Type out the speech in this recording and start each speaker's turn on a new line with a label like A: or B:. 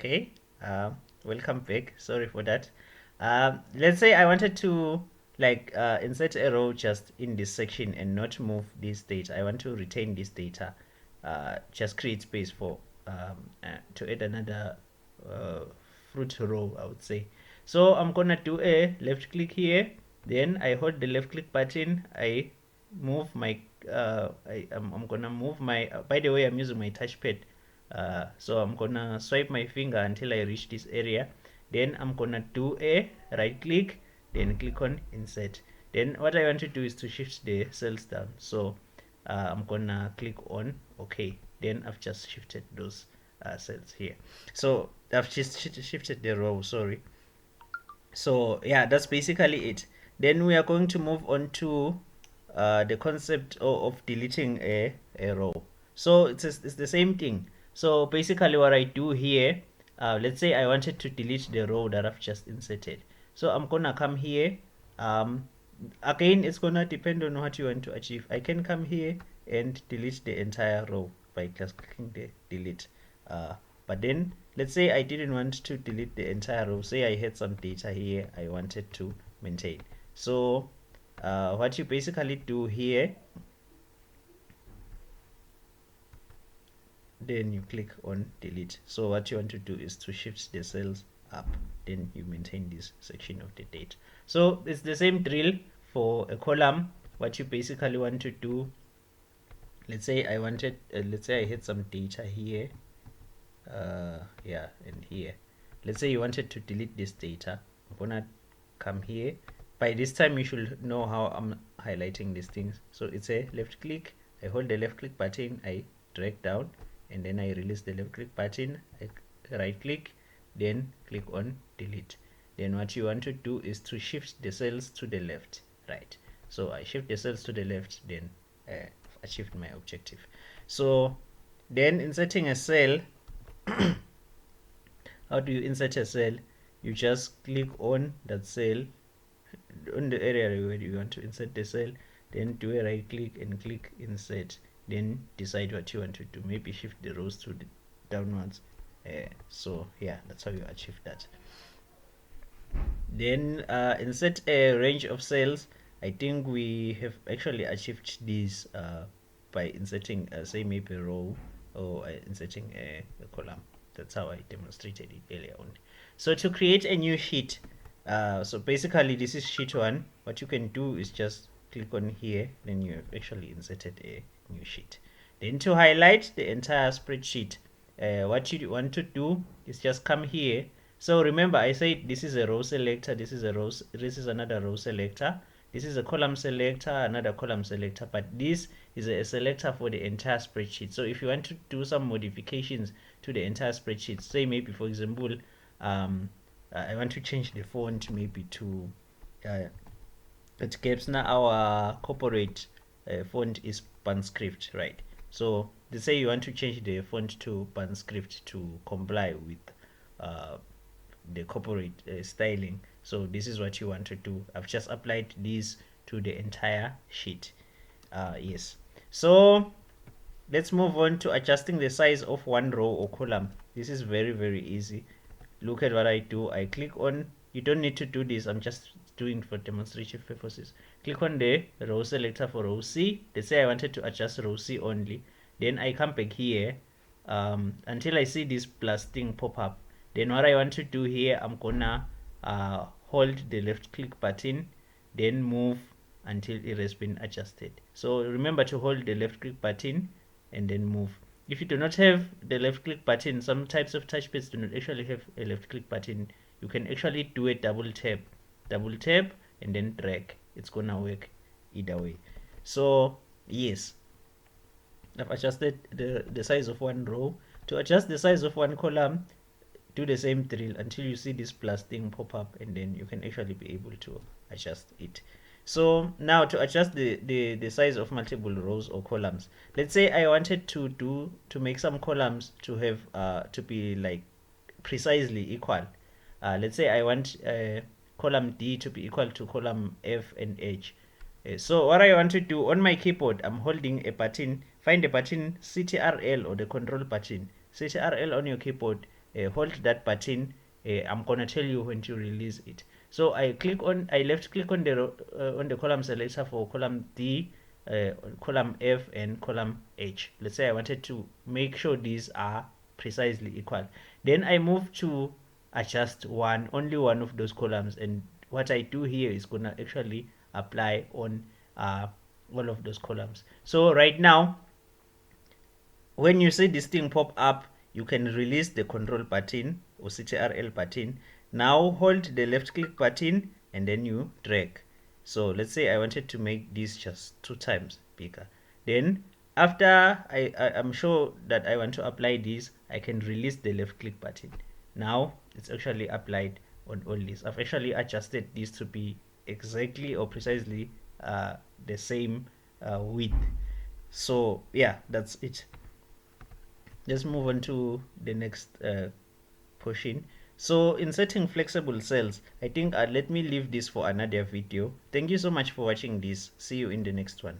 A: Okay, welcome back. Sorry for that. Let's say I wanted to insert a row just in this section and not move this data. I want to retain this data. Just create space for to add another uh, fruit row, I would say. So I'm gonna do a left click here. Then I hold the left click button. I move my I'm gonna move my by the way, I'm using my touchpad, so I'm gonna swipe my finger until I reach this area. Then I'm gonna do a right click, then click on insert. Then what I want to do is to shift the cells down, so I'm gonna click on OK. Then I've just shifted those cells here, so I've just shifted the row, sorry. So yeah, that's basically it. Then we are going to move on to the concept of deleting a row. So it's the same thing. So basically what I do here, let's say I wanted to delete the row that I've just inserted. So I'm gonna come here. Um, Again, it's gonna depend on what you want to achieve. I can come here and delete the entire row by just clicking the delete. But then let's say I didn't want to delete the entire row. Say I had some data here I wanted to maintain. So what you basically do here, then you click on delete. So what you want to do is to shift the cells up, then you maintain this section of the data. So it's the same drill for a column. What you basically want to do, let's say I wanted let's say I had some data here, yeah, and here. Let's say you wanted to delete this data. I'm gonna come here. By this time you should know how I'm highlighting these things. So it's a left click, I hold the left click button, I drag down, and then I release the left click button, I right click, then click on delete. Then what you want to do is to shift the cells to the left, right? So I shift the cells to the left, then I achieved my objective. So then inserting a cell, how do you insert a cell? You just click on that cell, on the area where you want to insert the cell, then do a right click and click insert, then decide what you want to do, maybe shift the rows to the downwards. So yeah, that's how you achieve that. Then insert a range of cells. I think we have actually achieved this by inserting say maybe a row, or inserting a column. That's how I demonstrated it earlier on. So to create a new sheet, so basically this is sheet 1. What you can do is just click on here, then you have actually inserted a new sheet. Then to highlight the entire spreadsheet, what you want to do is just come here. So remember I said this is a row selector, this is another row selector, this is a column selector, another column selector, but this is a selector for the entire spreadsheet. So if you want to do some modifications to the entire spreadsheet, say maybe for example I want to change the font maybe to it gives now our corporate font is Banscript, right? So they say you want to change the font to Banscript to comply with the corporate styling. So this is what you want to do. I've just applied this to the entire sheet. Yes. So let's move on to adjusting the size of one row or column. This is very easy. Look at what I do. I click on, you don't need to do this, I'm just doing for demonstration purposes. Click on the row selector for row C. Let's say I wanted to adjust row C only. Then I come back here until I see this plus thing pop up. Then what I want to do here, I'm gonna hold the left click button, then move until it has been adjusted. So remember to hold the left click button and then move. If you do not have the left click button, some types of touchpads do not actually have a left click button. You can actually do a double tap, and then drag. It's gonna work either way. So yes, I've adjusted the size of one row. To adjust the size of one column, do the same drill until you see this plus thing pop up, and then you can actually be able to adjust it. So now to adjust the size of multiple rows or columns, let's say I wanted to make some columns to have to be like precisely equal. Let's say I want column D to be equal to column F and H. So what I want to do on my keyboard, I'm holding a button. Find the button CTRL or the control button. CTRL on your keyboard, hold that button. I'm gonna tell you when to release it. So I left click on the column selector for column D, column F, and column H. Let's say I wanted to make sure these are precisely equal. Then I move to adjust only one of those columns, and what I do here is gonna actually apply on all of those columns. So right now, when you see this thing pop up, you can release the control button or CTRL button. Now hold the left click button and then you drag. So let's say I wanted to make this just 2 times bigger. Then after I'm sure that I want to apply this, I can release the left click button. Now it's actually applied on all these. I've actually adjusted this to be exactly or precisely the same width. So yeah, that's it. Let's move on to the next portion. So inserting flexible cells, I think let me leave this for another video. Thank you so much for watching this. See you in the next one.